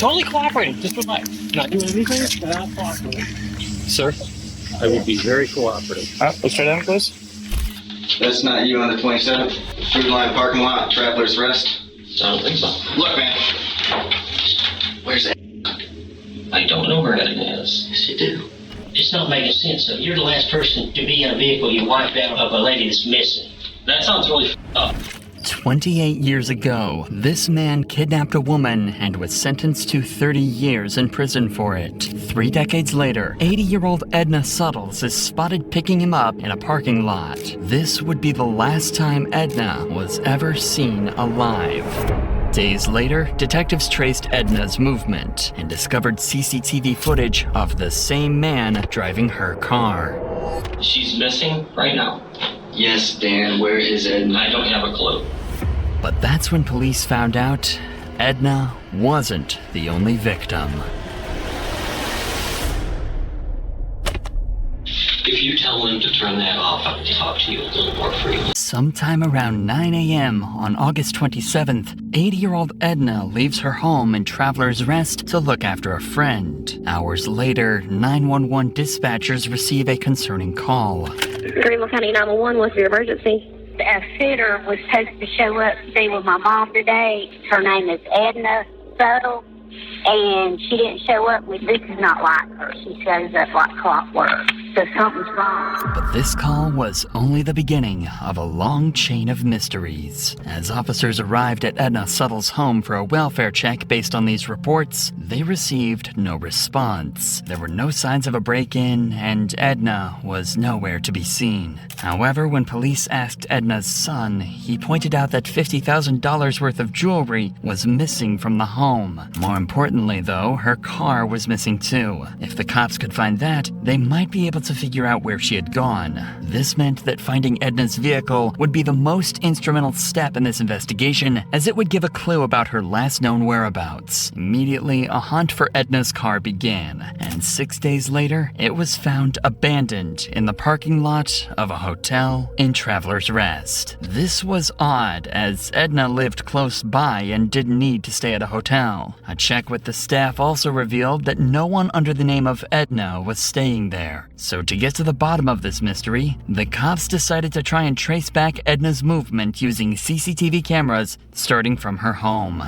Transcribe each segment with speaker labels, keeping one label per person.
Speaker 1: totally cooperating. Just relax. Not doing anything without cooperating. Sir, I will be very cooperative. Let's try that, please.
Speaker 2: That's not you on the 27th. Food Line parking lot, Traveler's Rest.
Speaker 3: I don't think so.
Speaker 2: Look, man. Where's Edna?
Speaker 3: I don't know where Edna is.
Speaker 2: Yes, you do.
Speaker 3: It's not making sense. So you're the last person to be in a vehicle you wiped out of a lady that's missing. That sounds really up.
Speaker 4: 28 years ago, this man kidnapped a woman and was sentenced to 30 years in prison for it. 3 decades later, 80-year-old Edna Suttles is spotted picking him up in a parking lot. This would be the last time Edna was ever seen alive. Days later, detectives traced Edna's movement and discovered CCTV footage of the same man driving her car.
Speaker 3: She's missing right now.
Speaker 2: Yes, Dan, where is Edna?
Speaker 3: I don't have a clue.
Speaker 4: But that's when police found out Edna wasn't the only victim.
Speaker 3: If you tell them to turn that off, I can talk to you a little more freely.
Speaker 4: Sometime around 9 a.m. on August 27th, 80-year-old Edna leaves her home in Traveler's Rest to look after a friend. Hours later, 911 dispatchers receive a concerning call.
Speaker 5: Greenville County 911, what's your emergency? A sitter was supposed to show up to be with my mom today. Her name is Edna Suttles, and she didn't show up. This is not like her. She shows up like clockwork. So something's wrong.
Speaker 4: But this call was only the beginning of a long chain of mysteries. As officers arrived at Edna Suttles' home for a welfare check based on these reports, they received no response. There were no signs of a break-in, and Edna was nowhere to be seen. However, when police asked Edna's son, he pointed out that $50,000 worth of jewelry was missing from the home. More importantly, though, her car was missing too. If the cops could find that, they might be able to figure out where she had gone. This meant that finding Edna's vehicle would be the most instrumental step in this investigation, as it would give a clue about her last known whereabouts. Immediately, a hunt for Edna's car began, and 6 days later, it was found abandoned in the parking lot of a hotel in Traveler's Rest. This was odd, as Edna lived close by and didn't need to stay at a hotel. A check with the staff also revealed that no one under the name of Edna was staying there. So to get to the bottom of this mystery, the cops decided to try and trace back Edna's movement using CCTV cameras starting from her home.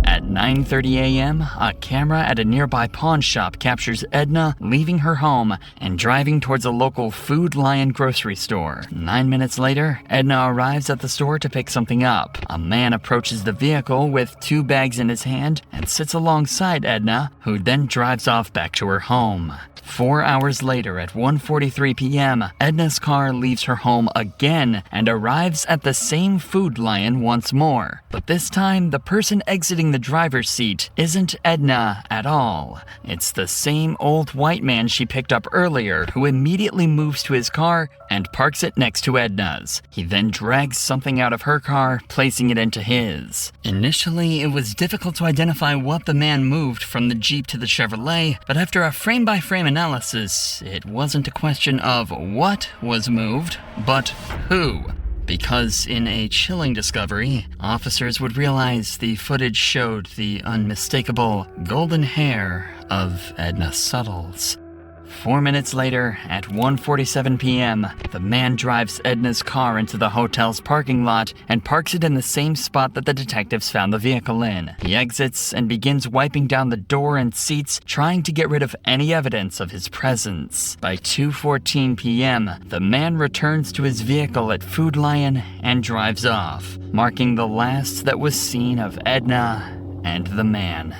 Speaker 4: At 9:30 a.m., a camera at a nearby pawn shop captures Edna leaving her home and driving towards a local Food Lion grocery store. 9 minutes later, Edna arrives at the store to pick something up. A man approaches the vehicle with 2 bags in his hand and sits alongside Edna, who then drives off back to her home. 4 hours later, at 1:43 p.m., Edna's car leaves her home again and arrives at the same Food Lion once more. But this time, the person exiting the driver's seat isn't Edna at all. It's the same old white man she picked up earlier, who immediately moves to his car and parks it next to Edna's. He then drags something out of her car, placing it into his. Initially, it was difficult to identify what the man moved from the Jeep to the Chevrolet, but after a frame-by-frame analysis, it wasn't a question of what was moved, but who. Because in a chilling discovery, officers would realize the footage showed the unmistakable golden hair of Edna Suttles. 4 minutes later, at 1:47 p.m., the man drives Edna's car into the hotel's parking lot and parks it in the same spot that the detectives found the vehicle in. He exits and begins wiping down the door and seats, trying to get rid of any evidence of his presence. By 2:14 p.m., the man returns to his vehicle at Food Lion and drives off, marking the last that was seen of Edna and the man.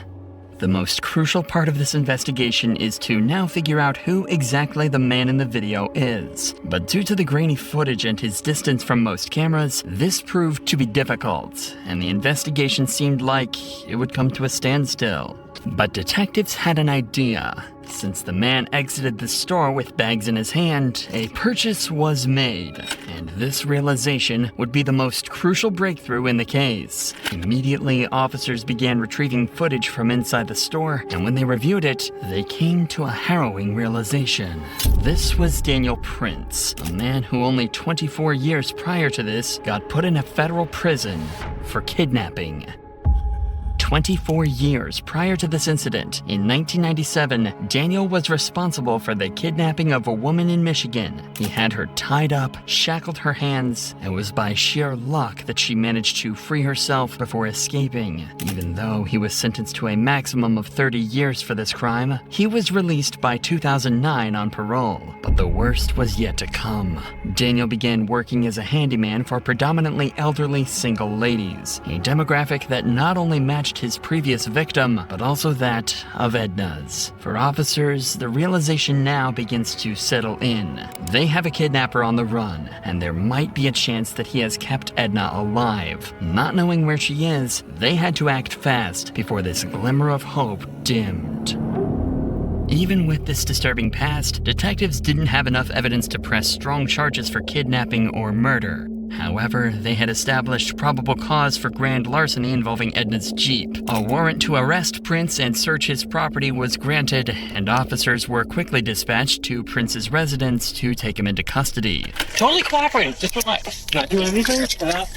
Speaker 4: The most crucial part of this investigation is to now figure out who exactly the man in the video is. But due to the grainy footage and his distance from most cameras, this proved to be difficult, and the investigation seemed like it would come to a standstill. But detectives had an idea. Since the man exited the store with bags in his hand, a purchase was made, and this realization would be the most crucial breakthrough in the case. Immediately, officers began retrieving footage from inside the store, and when they reviewed it, they came to a harrowing realization. This was Daniel Prince, a man who only 24 years prior to this got put in a federal prison for kidnapping. 24 years prior to this incident, in 1997, Daniel was responsible for the kidnapping of a woman in Michigan. He had her tied up, shackled her hands, and it was by sheer luck that she managed to free herself before escaping. Even though he was sentenced to a maximum of 30 years for this crime, he was released by 2009 on parole. But the worst was yet to come. Daniel began working as a handyman for predominantly elderly single ladies, a demographic that not only matched his previous victim, but also that of Edna's. For officers, the realization now begins to settle in. They have a kidnapper on the run, and there might be a chance that he has kept Edna alive. Not knowing where she is, they had to act fast before this glimmer of hope dimmed. Even with this disturbing past, detectives didn't have enough evidence to press strong charges for kidnapping or murder. However, they had established probable cause for grand larceny involving Edna's Jeep. A warrant to arrest Prince and search his property was granted, and officers were quickly dispatched to Prince's residence to take him into custody.
Speaker 1: Totally cooperating. Just relax. Not doing anything. Alright,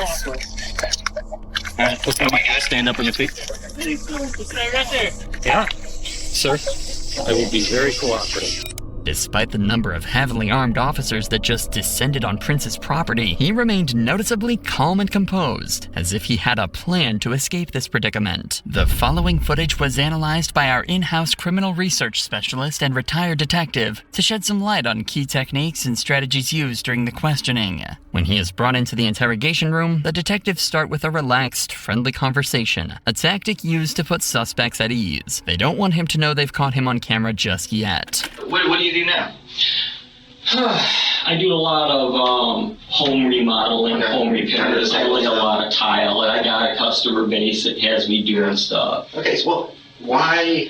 Speaker 1: let's go. Stand up on your feet. Right there. Yeah. Sir, I will be very cooperative.
Speaker 4: Despite the number of heavily armed officers that just descended on Prince's property, he remained noticeably calm and composed, as if he had a plan to escape this predicament. The following footage was analyzed by our in-house criminal research specialist and retired detective to shed some light on key techniques and strategies used during the questioning. When he is brought into the interrogation room, the detectives start with a relaxed, friendly conversation, a tactic used to put suspects at ease. They don't want him to know they've caught him on camera just yet.
Speaker 2: What do you do now?
Speaker 3: I do a lot of home remodeling, home repairs. I lay a lot of tile, and I got a customer base that has me doing stuff.
Speaker 2: Okay, so why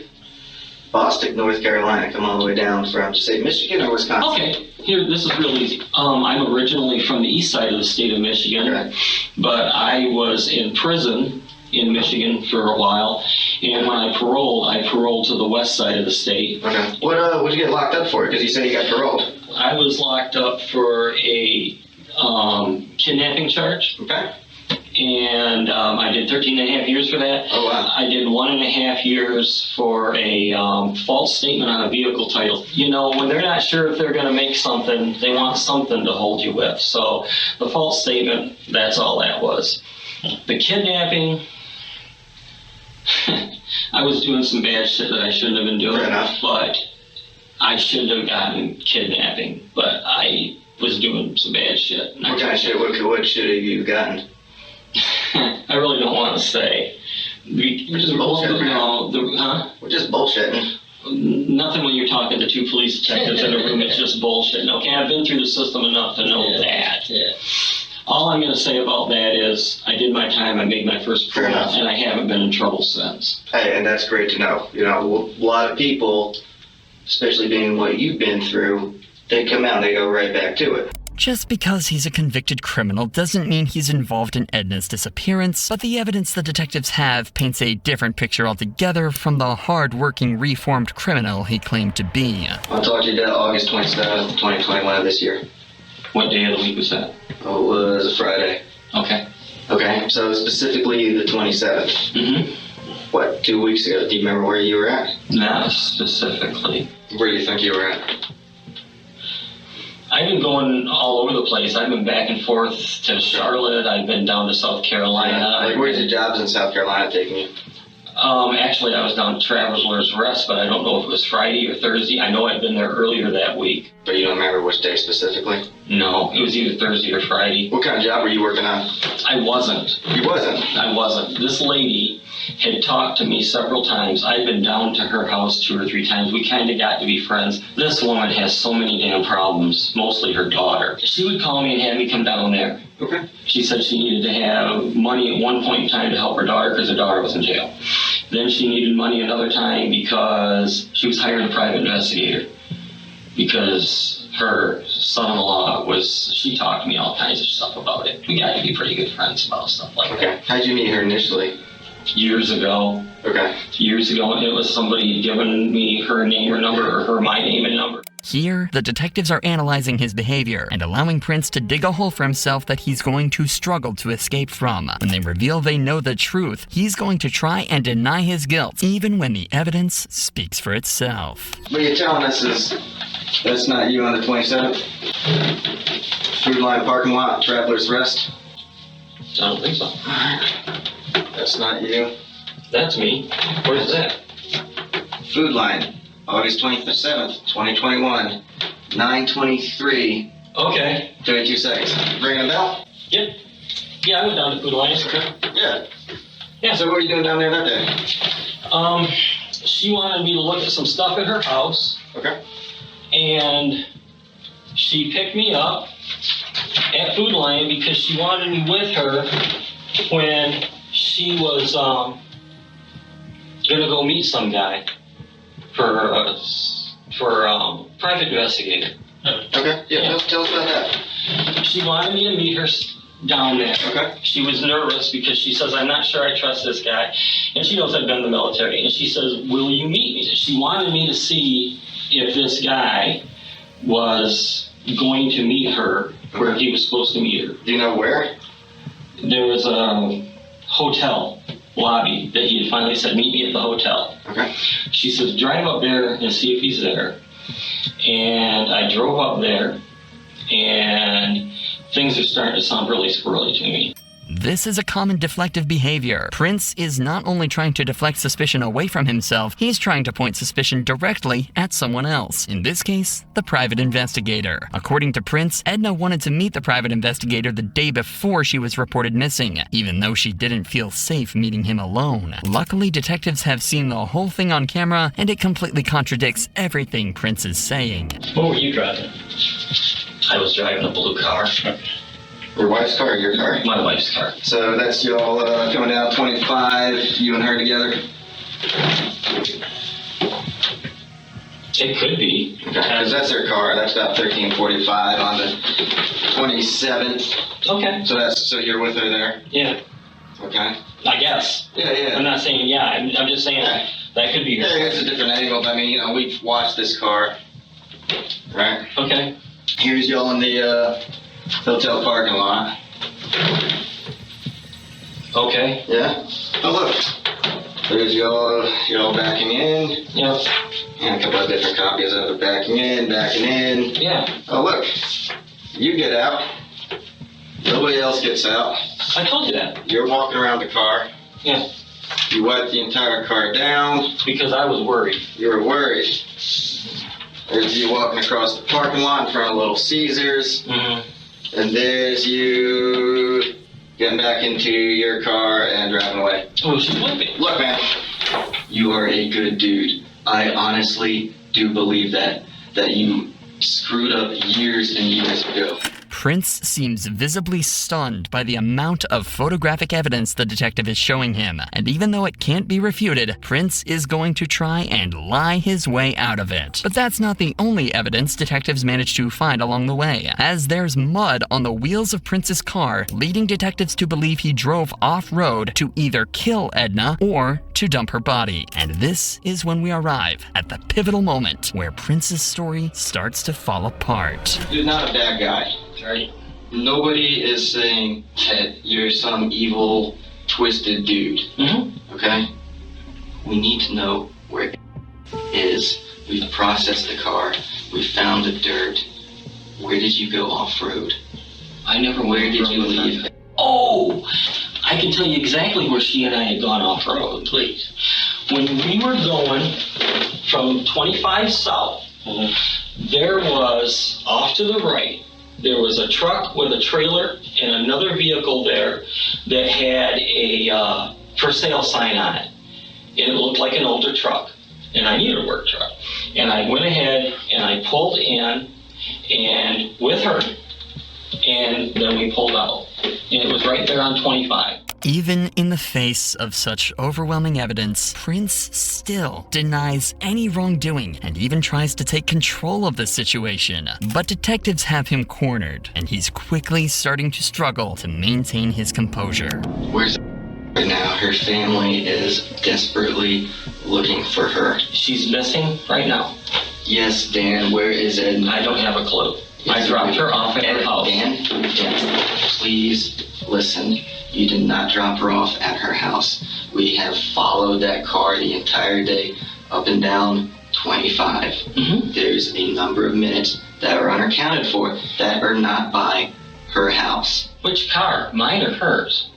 Speaker 2: Boston, North Carolina, come all the way down from, say, Michigan or Wisconsin?
Speaker 3: Okay, here, this is real easy. I'm originally from the east side of the state of Michigan, but I was in prison in Michigan for a while, and when I paroled to the west side of the state.
Speaker 2: Okay. What did you get locked up for? Because you said you got paroled.
Speaker 3: I was locked up for a kidnapping charge.
Speaker 2: Okay.
Speaker 3: And I did 13 and a half years for that.
Speaker 2: Oh, wow.
Speaker 3: I did 1.5 years for a false statement on a vehicle title. You know, when they're not sure if they're going to make something, they want something to hold you with. So the false statement, that's all that was. The kidnapping, I was doing some bad shit that I shouldn't have been doing.
Speaker 2: Fair enough.
Speaker 3: But I shouldn't have gotten kidnapping. But I was doing some bad shit.
Speaker 2: What kind of shit? What shit have you gotten?
Speaker 3: I really don't want to say.
Speaker 2: We're just bullshitting. We're just bullshitting.
Speaker 3: Nothing when you're talking to two police detectives in a room. It's just bullshit. Okay, I've been through the system enough to know that. Yeah. All I'm going to say about that is I did my time. I made my first parole, and I haven't been in trouble since.
Speaker 2: Hey, and that's great to know. You know, a lot of people, especially being what you've been through, they come out and they go right back to it.
Speaker 4: Just because he's a convicted criminal doesn't mean he's involved in Edna's disappearance, but the evidence the detectives have paints a different picture altogether from the hard-working, reformed criminal he claimed to be.
Speaker 2: I'll talk to you about August 27th, 2021 of this year.
Speaker 3: What day of the week was that?
Speaker 2: Oh, it was a Friday.
Speaker 3: Okay.
Speaker 2: Okay, so specifically the 27th.
Speaker 3: Mm-hmm.
Speaker 2: What, 2 weeks ago? Do you remember where you were at?
Speaker 3: Not specifically.
Speaker 2: Where do you think you were at?
Speaker 3: I've been going all over the place. I've been back and forth to Charlotte. I've been down to South Carolina.
Speaker 2: Like, where's the jobs in South Carolina taking you?
Speaker 3: Actually, I was down to Traveler's Rest, but I don't know if it was Friday or Thursday. I know I'd been there earlier that week.
Speaker 2: But you don't remember which day specifically?
Speaker 3: No, it was either Thursday or Friday.
Speaker 2: What kind of job were you working on?
Speaker 3: I wasn't.
Speaker 2: You wasn't?
Speaker 3: I wasn't. This lady had talked to me several times. I'd been down to her house 2 or 3 times. We kind of got to be friends. This woman has so many damn problems, mostly her daughter. She would call me and have me come down there.
Speaker 2: Okay.
Speaker 3: She said she needed to have money at one point in time to help her daughter because her daughter was in jail. Then she needed money another time because she was hiring a private investigator. Because her son-in-law she talked to me all kinds of stuff about it. We got to be pretty good friends about stuff like that.
Speaker 2: Okay. How'd you meet her initially?
Speaker 3: Years ago.
Speaker 2: Okay.
Speaker 3: Years ago, it was somebody giving me her name or number, or my name and number.
Speaker 4: Here, the detectives are analyzing his behavior and allowing Prince to dig a hole for himself that he's going to struggle to escape from. When they reveal they know the truth, he's going to try and deny his guilt, even when the evidence speaks for itself.
Speaker 2: What you're telling us is that's not you on the 27th? Food Line parking lot, Traveler's Rest?
Speaker 3: I don't think so.
Speaker 2: That's not you.
Speaker 3: That's me. Where's that?
Speaker 2: Food Line, August 27th, 2021, 9:23,
Speaker 3: Okay.
Speaker 2: 32 seconds. Ringing a bell?
Speaker 3: Yep. Yeah, I went down to Food Alliance.
Speaker 2: Yeah.
Speaker 3: Yeah.
Speaker 2: So what were you doing down there that day?
Speaker 3: She wanted me to look at some stuff at her house,
Speaker 2: Okay.
Speaker 3: and she picked me up at Food Lion because she wanted me with her when she was gonna go meet some guy for private investigator.
Speaker 2: Okay. Yeah. Tell us about that.
Speaker 3: She wanted me to meet her down there.
Speaker 2: Okay.
Speaker 3: She was nervous because she says, I'm not sure I trust this guy. And she knows I've been in the military. And she says, will you meet me? She wanted me to see if this guy was going to meet her where he was supposed to meet her.
Speaker 2: Do you know where?
Speaker 3: There was a hotel lobby that he had finally said, meet me at the hotel.
Speaker 2: Okay.
Speaker 3: She says, drive up there and see if he's there. And I drove up there, and things are starting to sound really squirrely to me.
Speaker 4: This is a common deflective behavior. Prince is not only trying to deflect suspicion away from himself, he's trying to point suspicion directly at someone else. In this case, the private investigator. According to Prince, Edna wanted to meet the private investigator the day before she was reported missing, even though she didn't feel safe meeting him alone. Luckily, detectives have seen the whole thing on camera, and it completely contradicts everything Prince is saying.
Speaker 3: What were you driving? I was driving a blue car.
Speaker 2: Your wife's car or your car?
Speaker 3: My wife's car.
Speaker 2: So that's y'all coming down 25, you and her together?
Speaker 3: It could be.
Speaker 2: Okay, because that's her car. That's about 13:45 on the 27th.
Speaker 3: Okay.
Speaker 2: So you're with her there?
Speaker 3: Yeah.
Speaker 2: Okay.
Speaker 3: I guess.
Speaker 2: Yeah.
Speaker 3: I'm not saying yeah. I'm just saying that could be her.
Speaker 2: Yeah, it's a different angle. I mean, we've watched this car, right?
Speaker 3: Okay.
Speaker 2: Here's y'all in the hotel parking lot.
Speaker 3: Okay.
Speaker 2: Yeah? Oh, look. There's y'all backing in.
Speaker 3: Yep.
Speaker 2: And a couple of different copies of it. Backing in.
Speaker 3: Yeah.
Speaker 2: Oh, look. You get out. Nobody else gets out.
Speaker 3: I told you that.
Speaker 2: You're walking around the car.
Speaker 3: Yeah.
Speaker 2: You wipe the entire car down.
Speaker 3: Because I was worried.
Speaker 2: You were worried. There's you walking across the parking lot in front of Little Caesars.
Speaker 3: Mm-hmm.
Speaker 2: And there's you getting back into your car and driving away.
Speaker 3: Oh, she's with me.
Speaker 2: Look, man, you are a good dude. I honestly do believe that you screwed up years and years ago.
Speaker 4: Prince seems visibly stunned by the amount of photographic evidence the detective is showing him, and even though it can't be refuted, Prince is going to try and lie his way out of it. But that's not the only evidence detectives manage to find along the way, as there's mud on the wheels of Prince's car, leading detectives to believe he drove off-road to either kill Edna or to dump her body. And this is when we arrive at the pivotal moment where Prince's story starts to fall apart.
Speaker 2: You're not a bad guy.
Speaker 3: Right.
Speaker 2: Nobody is saying that you're some evil, twisted dude.
Speaker 3: Mm-hmm.
Speaker 2: Okay? We need to know where it is. We've processed the car. We found the dirt. Where did you go off-road?
Speaker 3: I never
Speaker 2: Where did you leave?
Speaker 3: Oh! I can tell you exactly where she and I had gone off-road. Please. When we were going from 25 south, there was, off to the right, there was a truck with a trailer and another vehicle there that had a for sale sign on it. And it looked like an older truck. And I needed a work truck. And I went ahead and I pulled in and with her. And then we pulled out. And it was right there on 25.
Speaker 4: Even in the face of such overwhelming evidence, Prince still denies any wrongdoing and even tries to take control of the situation. But detectives have him cornered, and he's quickly starting to struggle to maintain his composure.
Speaker 2: Where's right now? Her family is desperately looking for her.
Speaker 3: She's missing right now.
Speaker 2: Yes, Dan, where is Edna?
Speaker 3: I don't have a clue. I dropped her off at her house.
Speaker 2: Dan, please listen. You did not drop her off at her house. We have followed that car the entire day, up and down 25. There's a number of minutes that are unaccounted for that are not by her house.
Speaker 3: Which car? Mine or hers?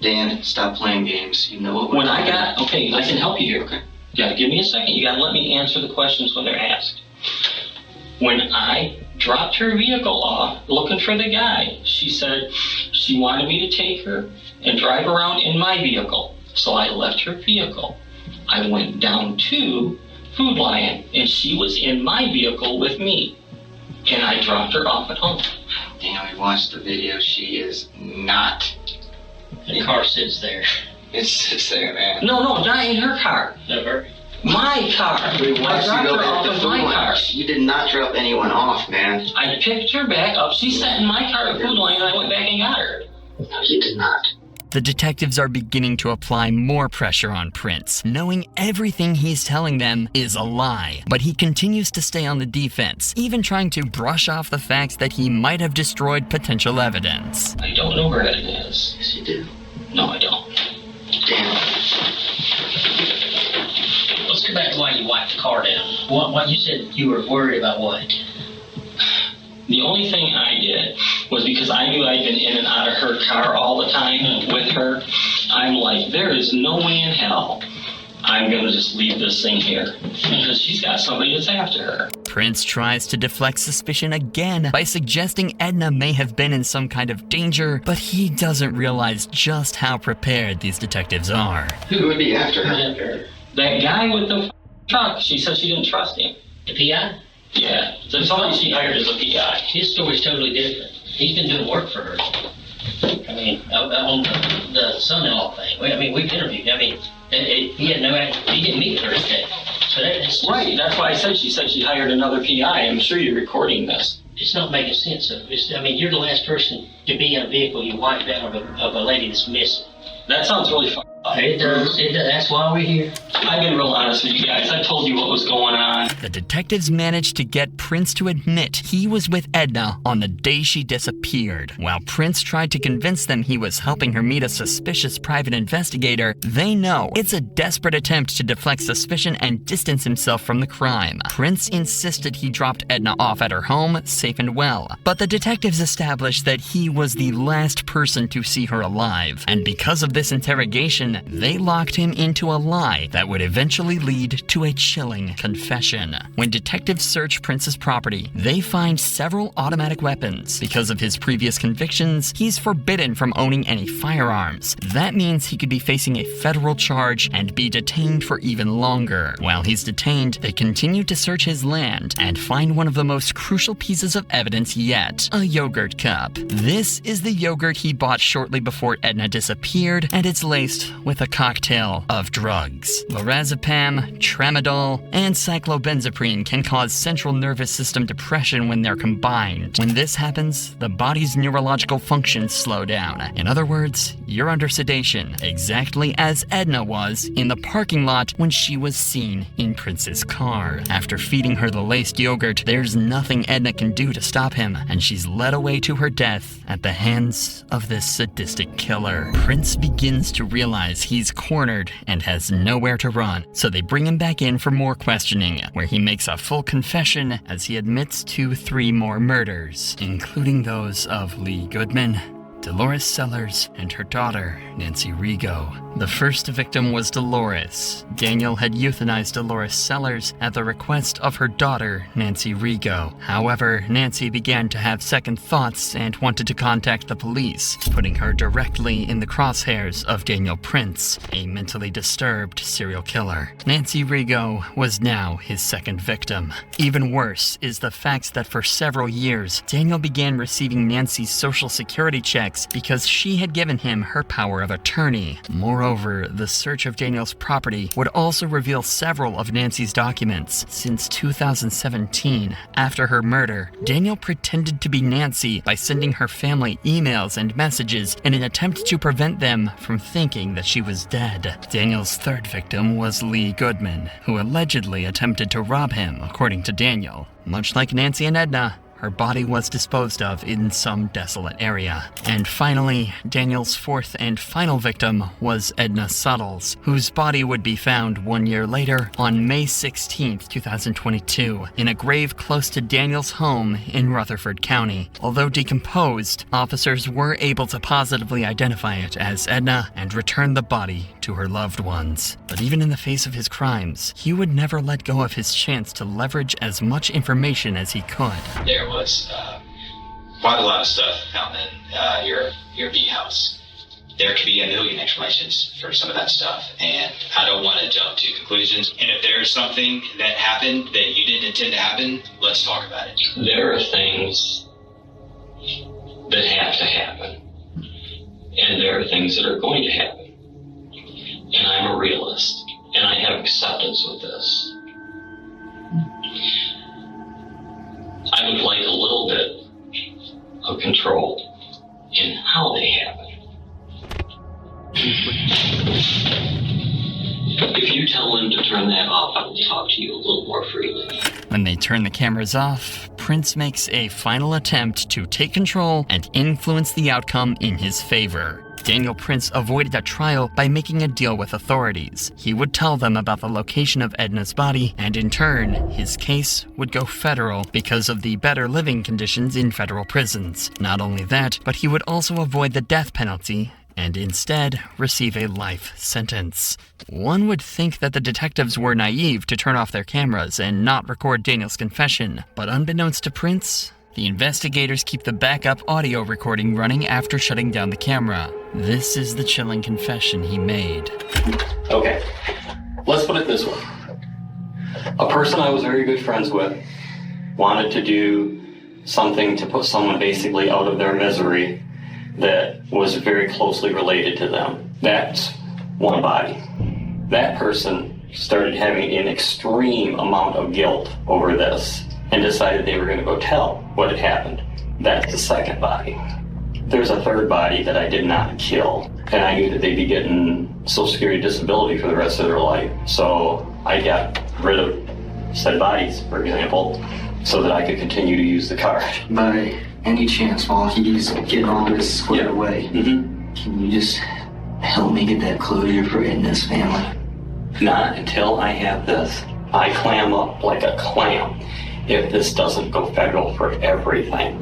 Speaker 2: Dan, stop playing games. You know what we're
Speaker 3: When I
Speaker 2: talking
Speaker 3: got,
Speaker 2: about.
Speaker 3: okay, I can help you here.
Speaker 2: Okay.
Speaker 3: You gotta give me a second. You gotta let me answer the questions when they're asked. When I dropped her vehicle off looking for the guy, she said she wanted me to take her and drive around in my vehicle. So I left her vehicle. I went down to Food Lion and she was in my vehicle with me. And I dropped her off at home.
Speaker 2: Dan, we watched the video. She is not.
Speaker 6: The car sits there.
Speaker 2: It sits there, man.
Speaker 3: No, not in her car.
Speaker 6: Never.
Speaker 3: My car.
Speaker 2: We
Speaker 3: I
Speaker 2: watched you
Speaker 3: dropped
Speaker 2: go
Speaker 3: her
Speaker 2: back
Speaker 3: off
Speaker 2: to
Speaker 3: in
Speaker 2: Food
Speaker 3: my
Speaker 2: Lion.
Speaker 3: car.
Speaker 2: You did not drop anyone off, man.
Speaker 3: I picked her back up. She sat in my car at Food Lion and I went back and got her.
Speaker 2: No, you did not.
Speaker 4: The detectives are beginning to apply more pressure on Prince, knowing everything he's telling them is a lie. But he continues to stay on the defense, even trying to brush off the facts that he might have destroyed potential evidence.
Speaker 3: I don't know where Edna is.
Speaker 2: Yes, you do.
Speaker 3: No, I don't.
Speaker 2: Dan.
Speaker 6: Let's go back to why you wiped the car down. What you said you were worried about what?
Speaker 3: The only thing I did was because I knew I'd been in and out of her car all the time with her. I'm like, there is no way in hell I'm going to just leave this thing here because she's got somebody that's after her.
Speaker 4: Prince tries to deflect suspicion again by suggesting Edna may have been in some kind of danger, but he doesn't realize just how prepared these detectives are.
Speaker 2: Who would be after her?
Speaker 6: After
Speaker 3: That guy with the truck, she said she didn't trust him.
Speaker 6: the PI?
Speaker 3: Yeah, so somebody she hired as a PI.
Speaker 6: His story's totally different. He's been doing work for her. I mean, on the son-in-law thing. We've interviewed. He had he didn't meet the first day. So that's
Speaker 3: Right, that's why I said she hired another PI. I'm sure you're recording this.
Speaker 6: It's not making sense of it. You're the last person to be in a vehicle you wiped out of a lady that's missing.
Speaker 3: That sounds really fun.
Speaker 6: It does. That's why we're here.
Speaker 3: I've been real honest with you guys. I told you what was going on.
Speaker 4: The detectives managed to get Prince to admit he was with Edna on the day she disappeared. While Prince tried to convince them he was helping her meet a suspicious private investigator, they know it's a desperate attempt to deflect suspicion and distance himself from the crime. Prince insisted he dropped Edna off at her home, safe and well. But the detectives established that he was the last person to see her alive. And because of this interrogation, they locked him into a lie that would eventually lead to a chilling confession. When detectives search Prince's property, they find several automatic weapons. Because of his previous convictions, he's forbidden from owning any firearms. That means he could be facing a federal charge and be detained for even longer. While he's detained, they continue to search his land and find one of the most crucial pieces of evidence yet, a yogurt cup. This is the yogurt he bought shortly before Edna disappeared, and it's laced with a cocktail of drugs. Lorazepam, tramadol, and cyclobenzaprine can cause central nervous system depression when they're combined. When this happens, the body's neurological functions slow down. In other words, you're under sedation, exactly as Edna was in the parking lot when she was seen in Prince's car. After feeding her the laced yogurt, there's nothing Edna can do to stop him, and she's led away to her death at the hands of this sadistic killer. Prince begins to realize he's cornered and has nowhere to run, so they bring him back in for more questioning, where he makes a full confession as he admits to 3 more murders, including those of Lee Goodman, Dolores Sellers, and her daughter, Nancy Rigo. The first victim was Dolores. Daniel had euthanized Dolores Sellers at the request of her daughter, Nancy Rigo. However, Nancy began to have second thoughts and wanted to contact the police, putting her directly in the crosshairs of Daniel Prince, a mentally disturbed serial killer. Nancy Rigo was now his second victim. Even worse is the fact that for several years, Daniel began receiving Nancy's social security checks because she had given him her power of attorney. Moreover, Moreover, the search of Daniel's property would also reveal several of Nancy's documents. Since 2017, after her murder, Daniel pretended to be Nancy by sending her family emails and messages in an attempt to prevent them from thinking that she was dead. Daniel's third victim was Lee Goodman, who allegedly attempted to rob him, according to Daniel. Much like Nancy and Edna, her body was disposed of in some desolate area. And finally, Daniel's fourth and final victim was Edna Suttles, whose body would be found 1 year later on May 16, 2022, in a grave close to Daniel's home in Rutherford County. Although decomposed, officers were able to positively identify it as Edna and return the body to her loved ones. But even in the face of his crimes, he would never let go of his chance to leverage as much information as he could.
Speaker 7: There was quite a lot of stuff found in your bee house. There could be a million explanations for some of that stuff, and I don't want to jump to conclusions. And if there's something that happened that you didn't intend to happen, let's talk about it.
Speaker 3: There are things that have to happen, and there are things that are going to happen. And I'm a realist, and I have acceptance with this. I would like a little bit of control in how they happen. If you tell them to turn that off, I will talk to you a little more freely.
Speaker 4: When they turn the cameras off, Prince makes a final attempt to take control and influence the outcome in his favor. Daniel Prince avoided a trial by making a deal with authorities. He would tell them about the location of Edna's body, and in turn, his case would go federal because of the better living conditions in federal prisons. Not only that, but he would also avoid the death penalty and instead receive a life sentence. One would think that the detectives were naive to turn off their cameras and not record Daniel's confession, but unbeknownst to Prince, the investigators keep the backup audio recording running after shutting down the camera. This is the chilling confession he made.
Speaker 8: Okay, let's put it this way. A person I was very good friends with wanted to do something to put someone basically out of their misery that was very closely related to them. That's one body. That person started having an extreme amount of guilt over this and decided they were going to go tell what had happened. That's the second body. There's a third body that I did not kill, and I knew that they'd be getting Social Security disability for the rest of their life. So I got rid of said bodies, for example, so that I could continue to use the card.
Speaker 2: By any chance, while he's getting all this squared away, can you just help me get that closure for Edna's family?
Speaker 8: Not until I have this. I clam up like a clam if this doesn't go federal for everything.